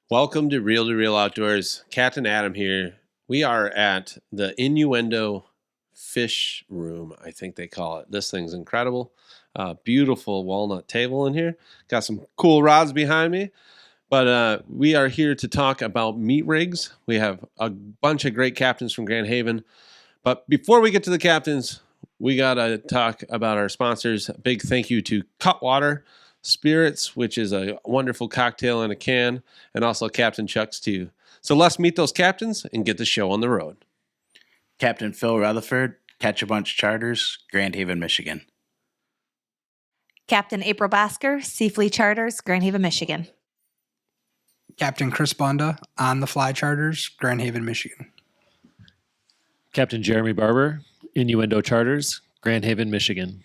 Welcome to Real Outdoors. Captain Adam here. We are at the Innuendo Fish Room, I think they call it. This thing's incredible. Beautiful walnut table in here. Got some cool rods behind me. But we are here to talk about meat rigs. We have a bunch of great captains from Grand Haven. But before we get to the captains, we got to talk about our sponsors. A big thank you to Cutwater Spirits, which is a wonderful cocktail in a can, and also Captain Chuck's too. So let's meet those captains and get the show on the road. Captain Phil Retherford, Catch a Bunch Charters, Grand Haven, Michigan. Captain April Bosker, Seafleet Charters, Grand Haven, Michigan. Captain Chris Bunda, On the Fly Charters, Grand Haven, Michigan. Captain Jeremy Barber, Innuendo Charters, Grand Haven, Michigan.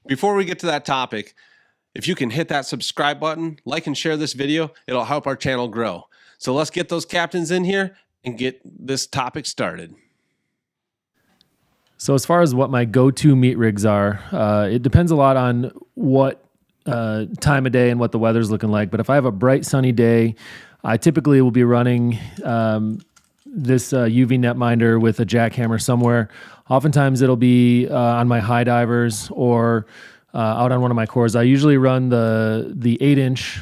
Before we get to that topic, if you can hit that subscribe button, like and share this video, it'll help our channel grow. So let's get those captains in here and get this topic started. So as far as what my go-to meat rigs are, it depends a lot on what time of day and what the weather's looking like. But if I have a bright sunny day, I typically will be running this UV netminder with a jackhammer somewhere. Oftentimes it'll be on my high divers or out on one of my cores. I usually run the 8-inch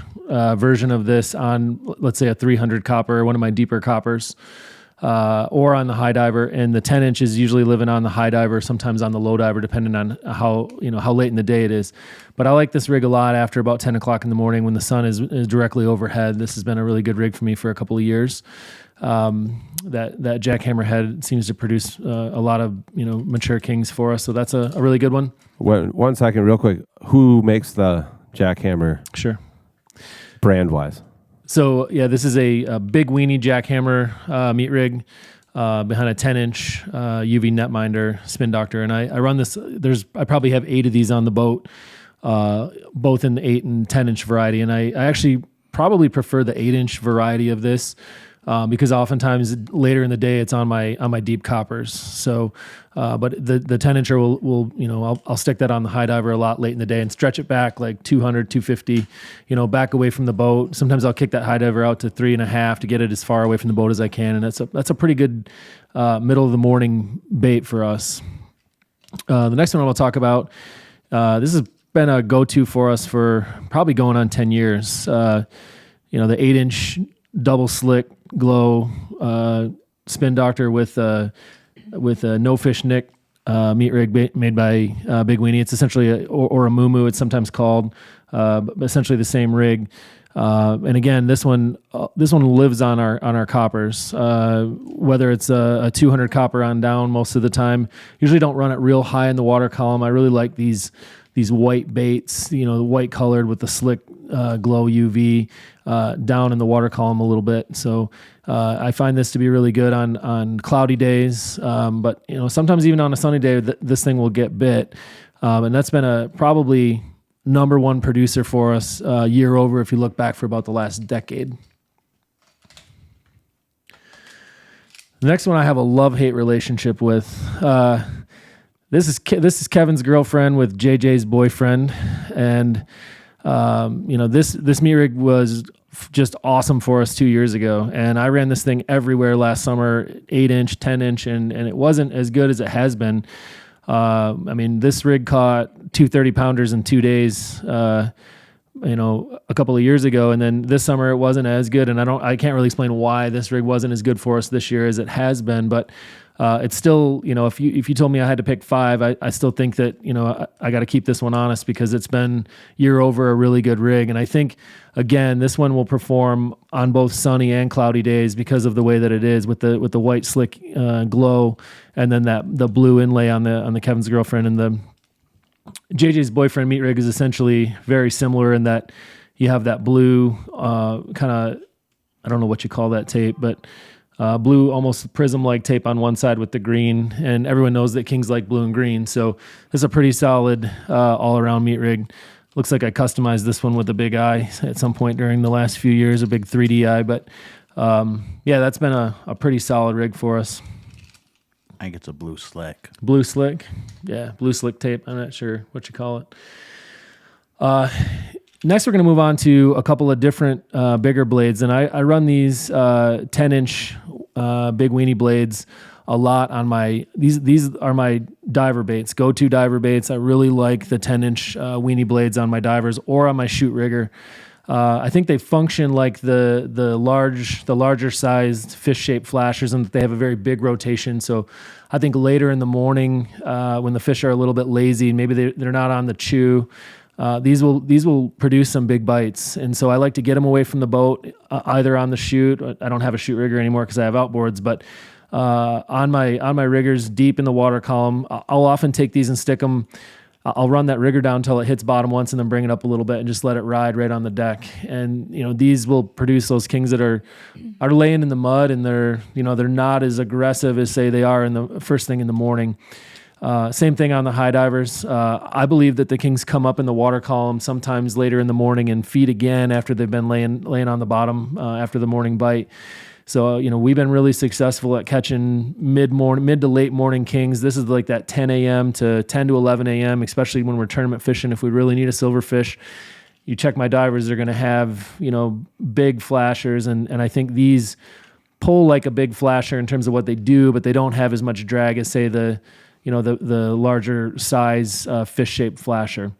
version of this on, let's say, a 300 copper, one of my deeper coppers, or on the high diver. And the 10-inch is usually living on the high diver, sometimes on the low diver, depending on how late in the day it is. But I like this rig a lot after about 10 o'clock in the morning when the sun is directly overhead. This has been a really good rig for me for a couple of years. That jackhammer head seems to produce a lot of mature kings for us, so that's a really good one. One second, real quick. Who makes the jackhammer? Sure. Brand wise. So yeah, this is a big weenie jackhammer meat rig behind a 10-inch UV netminder spin doctor, and I run this. I probably have 8 of these on the boat, both in the 8 and 10-inch variety, and I actually probably prefer the 8-inch variety of this. Because oftentimes later in the day it's on my deep coppers. So, but the 10-incher will I'll stick that on the high diver a lot late in the day and stretch it back like 200, 250, back away from the boat. Sometimes I'll kick that high diver out to 3.5 to get it as far away from the boat as I can. And that's a pretty good middle of the morning bait for us. The next one I'll talk about, this has been a go-to for us for probably going on 10 years. The 8-inch double slick glow spin doctor with a no fish nick meat rig made by Big Weenie. It's essentially or a moo. It's sometimes called, but essentially the same rig. And again, this one lives on our coppers. Whether it's a 200 copper on down, most of the time. Usually don't run it real high in the water column. I really like these white baits, white colored with the slick glow UV down in the water column a little bit. So I find this to be really good on cloudy days. But sometimes even on a sunny day, this thing will get bit. And that's been a probably number one producer for us year over if you look back for about the last decade. The next one I have a love-hate relationship with. This is Kevin's girlfriend with JJ's boyfriend, and this meat rig was just awesome for us 2 years ago, and I ran this thing everywhere last summer, 8-inch, 10-inch, and it wasn't as good as it has been. This rig caught 2 30-pounders in 2 days, a couple of years ago, and then this summer it wasn't as good, and I can't really explain why this rig wasn't as good for us this year as it has been, but it's still, if you told me I had to pick 5, I still think that, I got to keep this one honest because it's been year over a really good rig. And I think, again, this one will perform on both sunny and cloudy days because of the way that it is with the white slick glow, and then the blue inlay on the Kevin's girlfriend. And the JJ's boyfriend meat rig is essentially very similar in that you have that blue kind of, I don't know what you call that tape, but blue, almost prism-like tape on one side with the green, and everyone knows that kings like blue and green. So it's a pretty solid all-around meat rig. Looks like I customized this one with a big eye at some point during the last few years, a big 3D eye. But that's been a pretty solid rig for us. I think it's a blue slick. Blue slick? Yeah, blue slick tape. I'm not sure what you call it. Next, we're going to move on to a couple of different bigger blades, and I run these 10-inch big weenie blades a lot on my. These are my diver baits, go-to diver baits. I really like the 10-inch weenie blades on my divers or on my shoot rigger. I think they function like the larger sized fish-shaped flashers, and they have a very big rotation. So I think later in the morning, when the fish are a little bit lazy and maybe they're not on the chew, these will produce some big bites. And so I like to get them away from the boat, either on the chute. I don't have a chute rigger anymore because I have outboards, but on my riggers deep in the water column, I'll often take these and stick them. I'll run that rigger down until it hits bottom once and then bring it up a little bit and just let it ride right on the deck. And, these will produce those kings that are laying in the mud, and they're not as aggressive as say they are in the first thing in the morning. Same thing on the high divers. I believe that the kings come up in the water column sometimes later in the morning and feed again after they've been laying on the bottom after the morning bite. So, we've been really successful at catching mid to late morning kings. This is like that 10 a.m. to 10 to 11 a.m., especially when we're tournament fishing. If we really need a silverfish, you check my divers, they're going to have, big flashers. And I think these pull like a big flasher in terms of what they do, but they don't have as much drag as, say, the larger size fish-shaped flasher.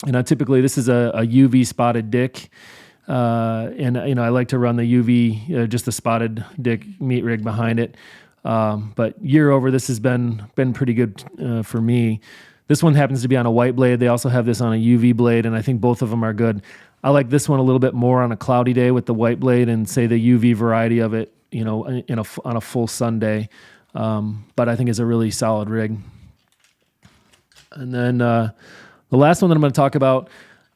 And typically this is a UV spotted dick. And I like to run the UV, just the spotted dick meat rig behind it. But year over, this has been pretty good for me. This one happens to be on a white blade. They also have this on a UV blade, and I think both of them are good. I like this one a little bit more on a cloudy day with the white blade, and say the UV variety of it, on a full sun day. But I think it's a really solid rig. And then the last one that I'm going to talk about,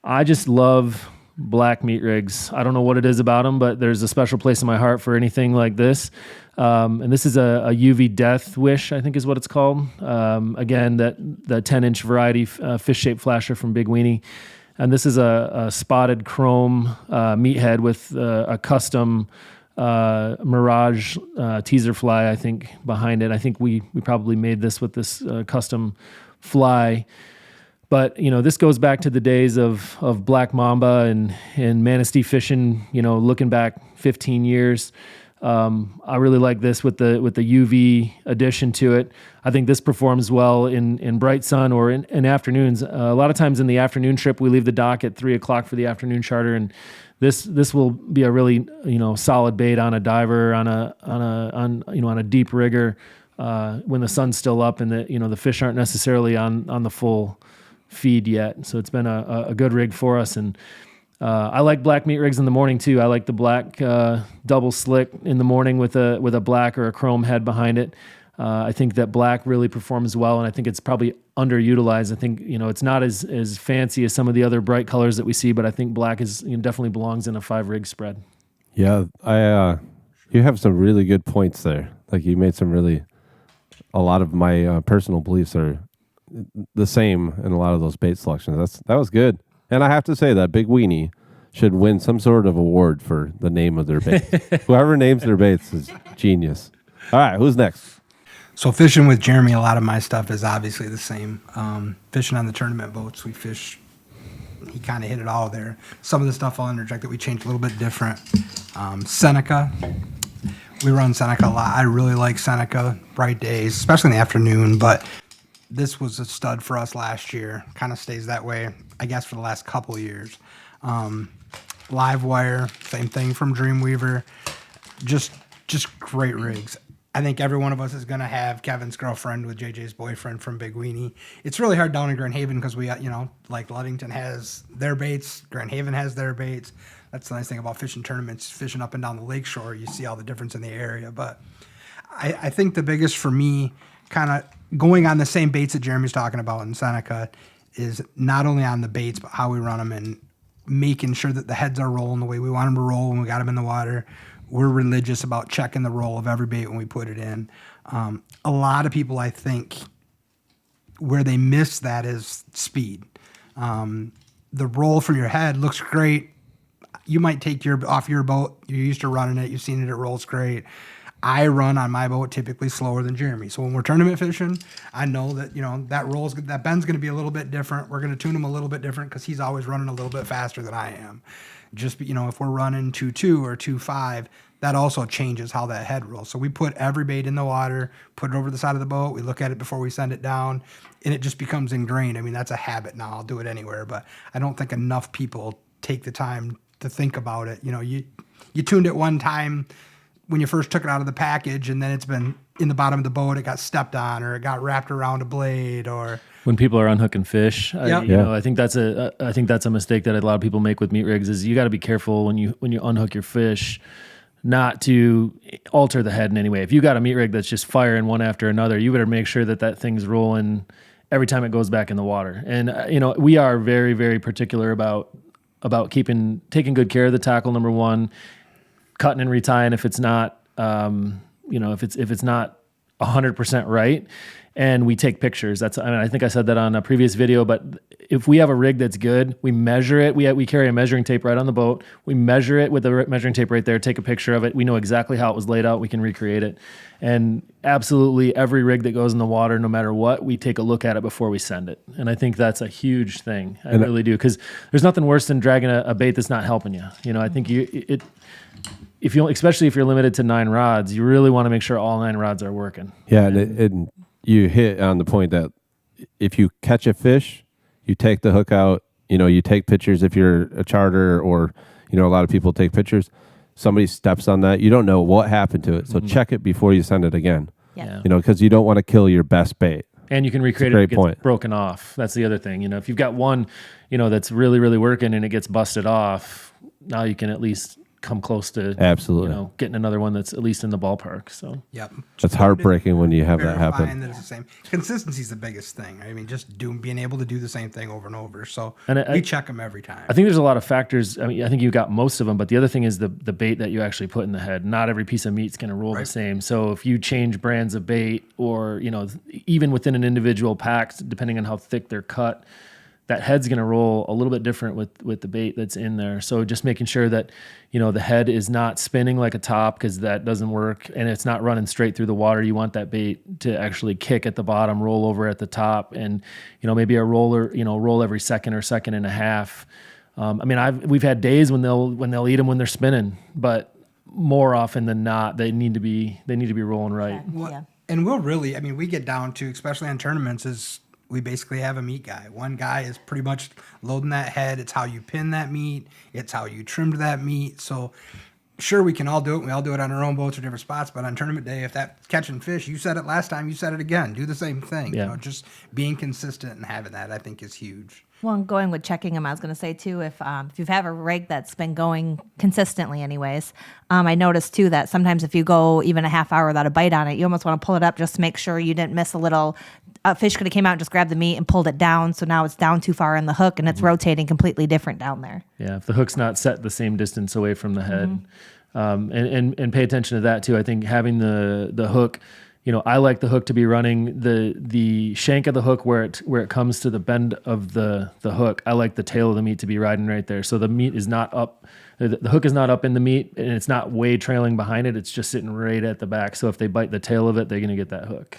I just love black meat rigs. I don't know what it is about them, but there's a special place in my heart for anything like this. And this is a UV Death Wish, I think is what it's called. Again, the 10-inch variety fish-shaped flasher from Big Weenie. And this is a spotted chrome meathead with a custom Mirage teaser fly, I think, behind it. I think we probably made this with this custom fly. But, this goes back to the days of Black Mamba and Manistee fishing, looking back 15 years. I really like this with the UV addition to it. I think this performs well in bright sun or in afternoons. A lot of times in the afternoon trip, we leave the dock at 3:00 for the afternoon charter, and this will be a really solid bait on a diver, on a deep rigger when the sun's still up and the fish aren't necessarily on the full feed yet. So it's been a good rig for us. And I like black meat rigs in the morning too. I like the black double slick in the morning with a black or a chrome head behind it. I think that black really performs well, and I think it's probably underutilized. I think it's not as fancy as some of the other bright colors that we see, but I think black is definitely belongs in a 5 rig spread. Yeah, you have some really good points there. Like you made a lot of my personal beliefs are the same in a lot of those bait selections. That was good. And I have to say that Big Weenie should win some sort of award for the name of their baits. Whoever names their baits is genius. All right, who's next? So fishing with Jeremy, a lot of my stuff is obviously the same. Fishing on the tournament boats, he kind of hit it all there. Some of the stuff I'll interject that we changed a little bit different. Seneca. We run Seneca a lot. I really like Seneca, bright days, especially in the afternoon, but this was a stud for us last year. Kind of stays that way, I guess, for the last couple of years. Live wire, same thing from Dreamweaver. Just great rigs. I think every one of us is going to have Kevin's girlfriend with JJ's boyfriend from Big Weenie. It's really hard down in Grand Haven because we, like Ludington has their baits, Grand Haven has their baits. That's the nice thing about fishing tournaments, fishing up and down the lakeshore. You see all the difference in the area. But I think the biggest for me, kind of going on the same baits that Jeremy's talking about in Seneca, is not only on the baits, but how we run them and making sure that the heads are rolling the way we want them to roll when we got them in the water. We're religious about checking the roll of every bait when we put it in. A lot of people, I think, where they miss that is speed. The roll from your head looks great. You might take off your boat. You're used to running it. You've seen it. It rolls great. I run on my boat typically slower than Jeremy. So when we're tournament fishing, I know that, that bend's going to be a little bit different. We're going to tune him a little bit different because he's always running a little bit faster than I am. Just, if we're running 2.2 or 2.5, that also changes how that head rolls. So we put every bait in the water, put it over the side of the boat. We look at it before we send it down, and it just becomes ingrained. I mean, that's a habit now. I'll do it anywhere, but I don't think enough people take the time to think about it. You tuned it one time when you first took it out of the package, and then it's been in the bottom of the boat, it got stepped on, or it got wrapped around a blade, or when people are unhooking fish, Yep. I think that's a mistake that a lot of people make with meat rigs. Is you got to be careful when you unhook your fish, not to alter the head in any way. If you got a meat rig that's just firing one after another, you better make sure that thing's rolling every time it goes back in the water. And we are very, very particular about taking good care of the tackle. Number one, cutting and retying if it's not, if it's not 100% right. And we take pictures. I think I said that on a previous video, but if we have a rig that's good, we measure it. We carry a measuring tape right on the boat. We measure it with the measuring tape right there, take a picture of it. We know exactly how it was laid out. We can recreate it. And absolutely every rig that goes in the water, no matter what, we take a look at it before we send it. And I think that's a huge thing. I really do. Because there's nothing worse than dragging a bait that's not helping you. I think especially if you're limited to 9 rods, you really want to make sure all 9 rods are working. Yeah, and you hit on the point that if you catch a fish, you take the hook out, you take pictures if you're a charter, or, a lot of people take pictures. Somebody steps on that. You don't know what happened to it. So check it before you send it again. Yeah. Because you don't want to kill your best bait. And you can recreate it if it gets broken off. That's the other thing. If you've got one, that's really, really working and it gets busted off, now you can at least come close to absolutely getting another one that's at least in the ballpark. So yep, that's heartbreaking when you have that happen. That it's the same. Consistency is the biggest thing. Right? I mean, just being able to do the same thing over and over. So we check them every time. I think there's a lot of factors. I mean, I think you got most of them, but the other thing is the bait that you actually put in the head. Not every piece of meat's going to roll the same. So if you change brands of bait, or even within an individual pack, depending on how thick they're cut, that head's going to roll a little bit different with the bait that's in there. So just making sure that, the head is not spinning like a top, because that doesn't work, and it's not running straight through the water. You want that bait to actually kick at the bottom, roll over at the top, and, maybe a roller, roll every second or second and a half. We've had days when they'll eat them when they're spinning, but more often than not, they need to be rolling right. Yeah. And we get down to, especially on tournaments, is we basically have a meat guy. One guy is pretty much loading that head. It's how you pin that meat. It's how you trimmed that meat. So sure, we can all do it. We all do it on our own boats or different spots. But on tournament day, if that's catching fish, you said it last time, you said it again. Do the same thing. Yeah. Just being consistent and having that, I think, is huge. Well, and going with checking them, I was going to say too, if you have a rig that's been going consistently anyways, I noticed too that sometimes if you go even a half hour without a bite on it, you almost want to pull it up just to make sure you didn't miss a fish could have came out and just grabbed the meat and pulled it down. So now it's down too far in the hook and it's rotating completely different down there. Yeah, if the hook's not set the same distance away from the head. And pay attention to that too. I think having the hook, I like the hook to be running the shank of the hook where it comes to the bend of the hook. I like the tail of the meat to be riding right there. So the meat is not up, the hook is not up in the meat, and it's not way trailing behind it. It's just sitting right at the back. So if they bite the tail of it, they're going to get that hook.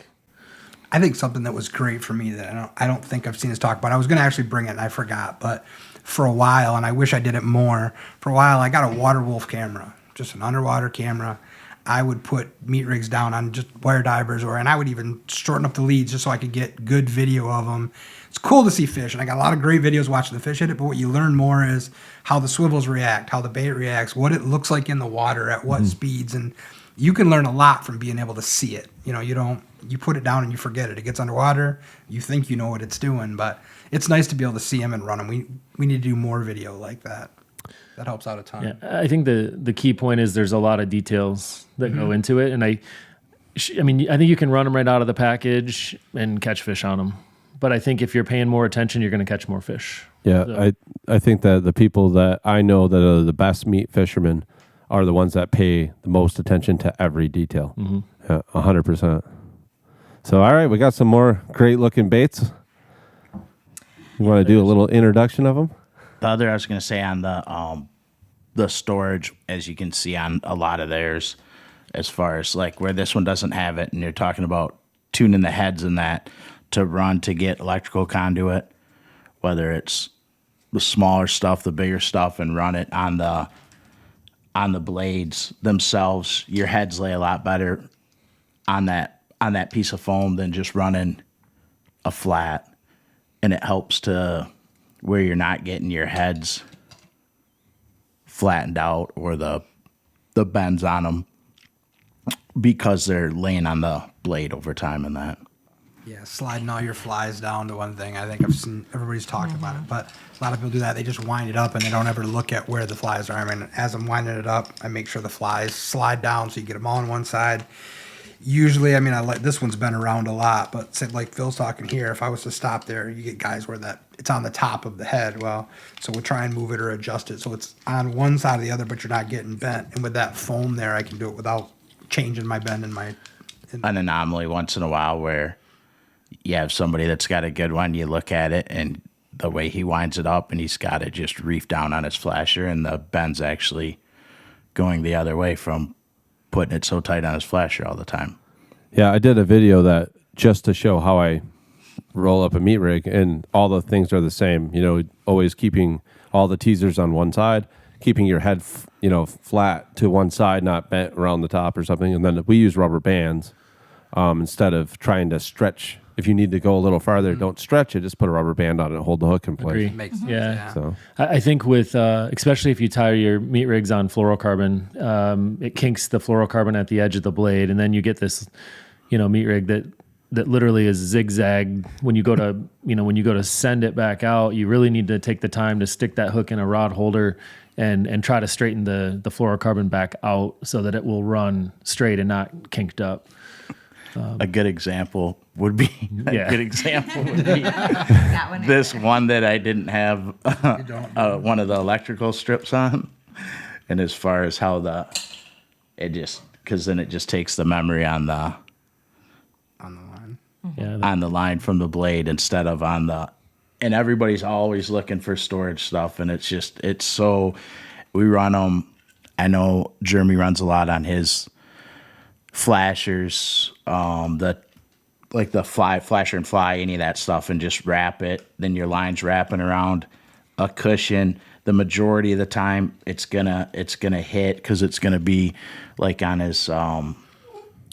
I think something that was great for me that I don't think I've seen us talk about. I was going to actually bring it and I forgot, but for a while, and I wish I did it more. For a while, I got a water wolf camera, just an underwater camera. I would put meat rigs down on just wire divers, and I would even shorten up the leads just so I could get good video of them. It's cool to see fish, and I got a lot of great videos watching the fish hit it, but what you learn more is how the swivels react, how the bait reacts, what it looks like in the water, at what speeds, and you can learn a lot from being able to see it. You put it down and you forget it. It gets underwater, you think you know what it's doing, but it's nice to be able to see them and run them. We need to do more video like that. That helps out a ton. Yeah, I think the key point is there's a lot of details that go into it, and I think you can run them right out of the package and catch fish on them. But I think if you're paying more attention, you're going to catch more fish. Yeah, So, I think that the people that I know that are the best meat fishermen are the ones that pay the most attention to every detail. 100%. So, all right, we got some more great looking baits. You want to do a little introduction of them? The other, I was going to say, on the storage, as you can see on a lot of theirs, as far as like where this one doesn't have it, and you're talking about tuning the heads and that to run to get electrical conduit, whether it's the smaller stuff, the bigger stuff, and run it on the blades themselves. Your heads lay a lot better on that piece of foam than just running a flat, and it helps to where you're not getting your heads flattened out or the bends on them because they're laying on the blade over time and that. Yeah, sliding all your flies down to one thing. I think I've seen everybody's talked about it, but a lot of people do that. They just wind it up and they don't ever look at where the flies are. I mean, as I'm winding it up, I make sure the flies slide down so you get them all on one side. Usually, I mean, this one's been around a lot, but say, like Phil's talking here, if I was to stop there, you get guys where it's on the top of the head. Well, so we'll try and move it or adjust it so it's on one side or the other, but you're not getting bent. And with that foam there, I can do it without changing my bend and An anomaly once in a while where you have somebody that's got a good one, you look at it, and the way he winds it up, and he's got it just reefed down on his flasher, and the bend's actually going the other way from putting it so tight on his flasher all the time. Yeah, I did a video that just to show how I roll up a meat rig, and all the things are the same. You know, always keeping all the teasers on one side, keeping your head, flat to one side, not bent around the top or something. And then we use rubber bands instead of trying to stretch. If you need to go a little farther, don't stretch it. Just put a rubber band on it and hold the hook in place. Agree. makes sense. Yeah. So I think with, especially if you tie your meat rigs on fluorocarbon, it kinks the fluorocarbon at the edge of the blade, and then you get this, meat rig that literally is zigzag. When you go to send it back out, you really need to take the time to stick that hook in a rod holder and try to straighten the fluorocarbon back out so that it will run straight and not kinked up. A good example would be That one this one that I didn't have one of the electrical strips on, and as far as how because then it just takes the memory on the line. on the line from the blade instead of on the, and everybody's always looking for storage stuff, and we run them. I know Jeremy runs a lot on his flashers, the flasher and fly, any of that stuff, and just wrap it. Then your line's wrapping around a cushion. The majority of the time, it's gonna hit because it's gonna be like on his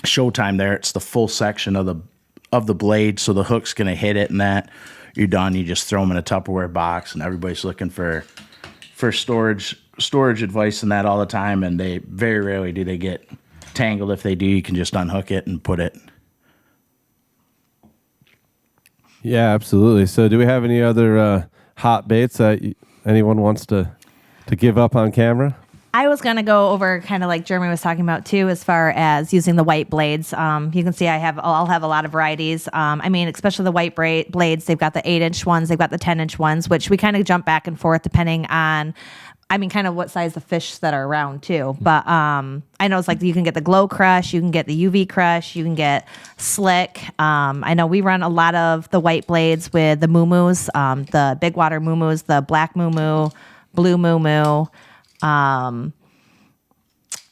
Showtime. There, it's the full section of the blade, so the hook's gonna hit it, and that you're done. You just throw them in a Tupperware box, and everybody's looking for storage advice and that all the time, and they very rarely do they get tangled. If they do, you can just unhook it and put it. yeah, absolutely. So do we have any other hot baits that anyone wants to give up on camera? I was going to go over kind of like Jeremy was talking about too, as far as using the white blades. You can see I'll have a lot of varieties. Especially the white blades, they've got the 8-inch ones, they've got the 10-inch ones, which we kind of jump back and forth depending on, kind of what size the fish that are around too. But I know it's like you can get the glow crush, you can get the UV crush, you can get slick. I know we run a lot of the white blades with the moo-moos, the big water moo-moos, the black moo-moo, blue moo-moo. And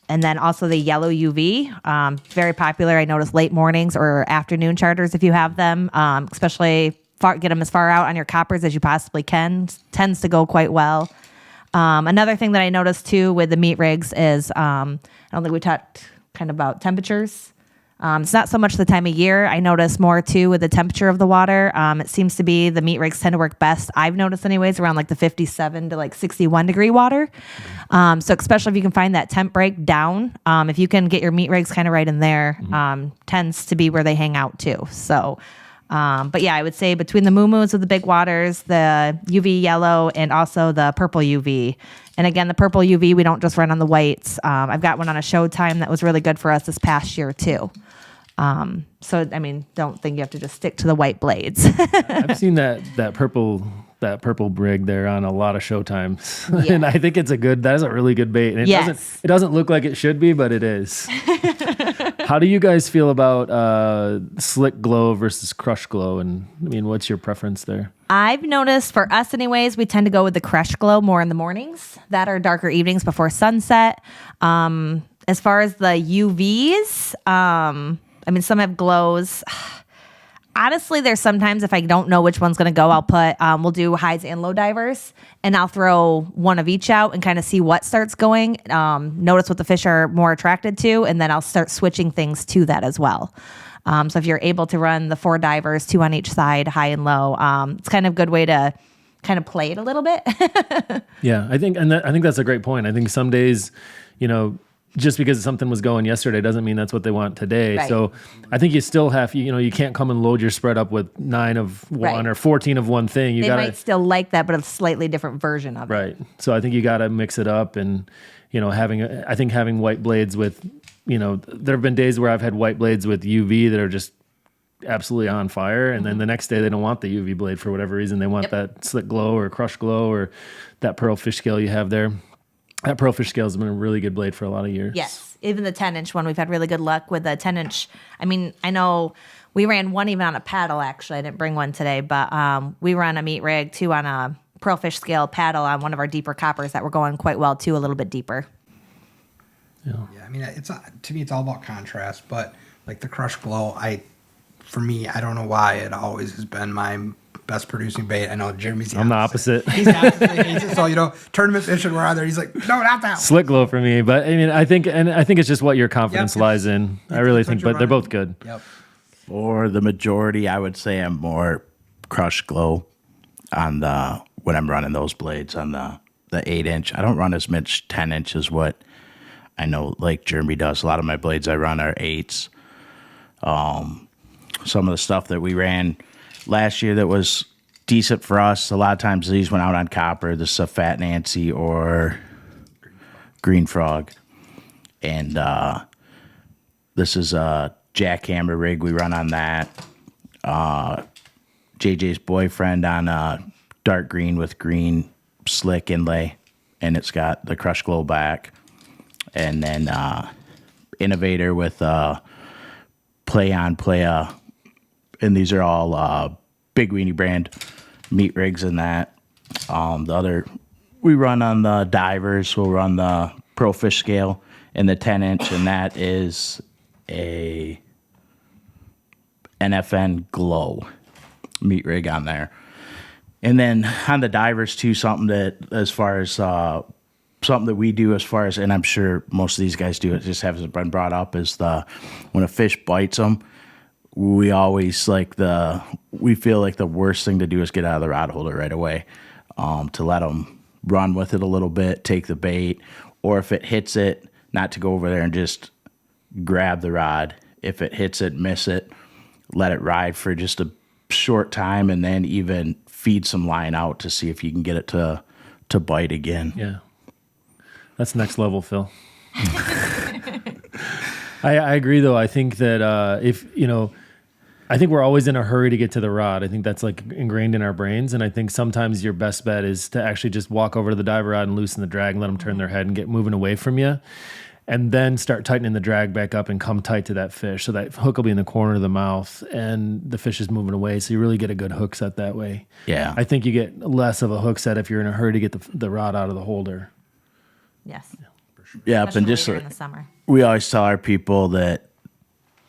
then also the yellow UV, very popular. I notice late mornings or afternoon charters if you have them, especially get them as far out on your coppers as you possibly can. Tends to go quite well. Another thing that I noticed too with the meat rigs is I don't think we talked kind of about temperatures. It's not so much the time of year. I notice more too with the temperature of the water. It seems to be the meat rigs tend to work best, I've noticed anyways, around like the 57 to like 61 degree water. So especially if you can find that temp break down, if you can get your meat rigs kind of right in there, tends to be where they hang out too. So, but yeah, I would say between the moo-moos with the big waters, the UV yellow, and also the purple UV. And again, the purple UV, we don't just run on the whites. I've got one on a Showtime that was really good for us this past year too. So, don't think you have to just stick to the white blades. I've seen that purple rig there on a lot of Showtimes. Yeah. And I think that is a really good bait. And it doesn't look like it should be, but it is. How do you guys feel about slick glow versus crush glow? And what's your preference there? I've noticed for us anyways, we tend to go with the crush glow more in the mornings that are darker evenings before sunset. As far as the UVs, I mean, some have glows. Honestly, there's sometimes if I don't know which one's going to go, I'll put, we'll do highs and low divers, and I'll throw one of each out and kind of see what starts going. Notice what the fish are more attracted to, and then I'll start switching things to that as well. So if you're able to run the 4 divers, 2 on each side, high and low, it's kind of a good way to kind of play it a little bit. Yeah, I think that's a great point. I think some days, just because something was going yesterday doesn't mean that's what they want today. Right. So I think you still have, you can't come and load your spread up with 9 of one Right. or 14 of one thing. They might still like that, but a slightly different version of it. Right. So I think you got to mix it up, and having white blades with, there have been days where I've had white blades with UV that are just absolutely on fire, and then the next day they don't want the UV blade for whatever reason. They want that slick glow or crush glow or that pearl fish scale you have there. That pearl fish scale has been a really good blade for a lot of years. Yes. Even the 10-inch one, we've had really good luck with the 10-inch. I mean, I know we ran one even on a paddle, actually. I didn't bring one today, but we run a meat rig, 2 on a pearl fish scale paddle on one of our deeper coppers that were going quite well, too, a little bit deeper. Yeah, I mean, to me, it's all about contrast, but like the crush glow, for me, I don't know why it always has been my best producing bait. I know Jeremy's I'm the opposite. He's the opposite. He hates it. So, tournament fishing, we're out there. He's like, no, not that one. Slick glow for me, but I mean, I think it's just what your confidence lies in. I really think, but they're both good. Yep. For the majority, I would say I'm more crush glow on when I'm running those blades on the 8-inch. I don't run as much 10-inch as what I know like Jeremy does. A lot of my blades I run are 8s. Some of the stuff that we ran last year that was decent for us, a lot of times these went out on copper. This is a Fat Nancy or Green Frog. And this is a jackhammer rig. We run on that. JJ's boyfriend on a dark green with green slick inlay, and it's got the crush glow back. And then Innovator with play on, and these are all Big Weenie brand meat rigs and that. We run on the divers. We'll run the Pro Fish Scale and the 10-inch, and that is a NFN Glow meat rig on there. And then on the divers too, something that we do as far as, and I'm sure most of these guys do, it just hasn't been brought up, is when a fish bites them, we always we feel like the worst thing to do is get out of the rod holder right away, to let them run with it a little bit, take the bait, or if it hits it, not to go over there and just grab the rod. If it hits it, miss it, let it ride for just a short time, and then even feed some line out to see if you can get it to bite again. Yeah. That's next level, Phil. I agree, though. I think that I think we're always in a hurry to get to the rod. I think that's ingrained in our brains. And I think sometimes your best bet is to actually just walk over to the diver rod and loosen the drag and let them turn their head and get moving away from you. And then start tightening the drag back up and come tight to that fish. So that hook will be in the corner of the mouth and the fish is moving away. So you really get a good hook set that way. Yeah. I think you get less of a hook set if you're in a hurry to get the rod out of the holder. Yes. Yeah, Especially and just later in the summer. we always tell our people that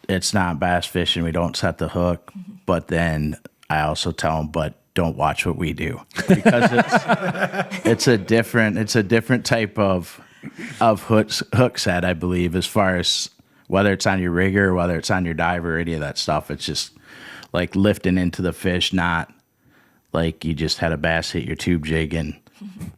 it's not bass fishing. We don't set the hook, but then I also tell them, but don't watch what we do, because it's a different type of hook set, I believe, as far as whether it's on your rigger or whether it's on your diver or any of that stuff. It's just like lifting into the fish, not like you just had a bass hit your tube jig and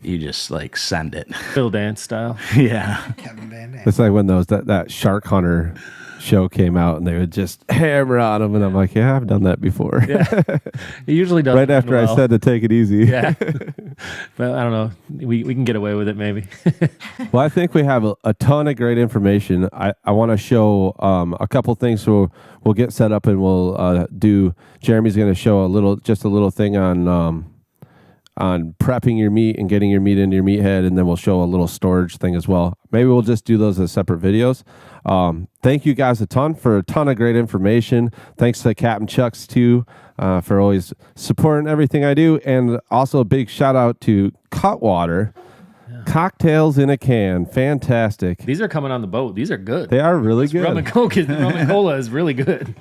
you just send it. Phil Dance style. Yeah. Kevin Van Dam. It's like when that Shark Hunter show came out and they would just hammer on them, and I'm like, yeah, I've done that before. Yeah. He usually does. Right after I said to take it easy. Yeah. But I don't know. We can get away with it maybe. Well, I think we have a ton of great information. I want to show a couple things, so we'll get set up and we'll do. Jeremy's going to show just a little thing on prepping your meat and getting your meat into your meat head, and then we'll show a little storage thing as well. Maybe we'll just do those as separate videos. Thank you guys a ton for a ton of great information. Thanks to Captain Chucks too for always supporting everything I do, and also a big shout out to Cutwater. Cocktails in a can. Fantastic. These are coming on the boat. These are good. They are really good. Rum and cola is really good.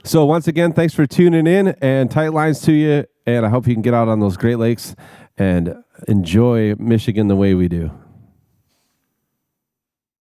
So once again, thanks for tuning in, and tight lines to you. And I hope you can get out on those Great Lakes and enjoy Michigan the way we do.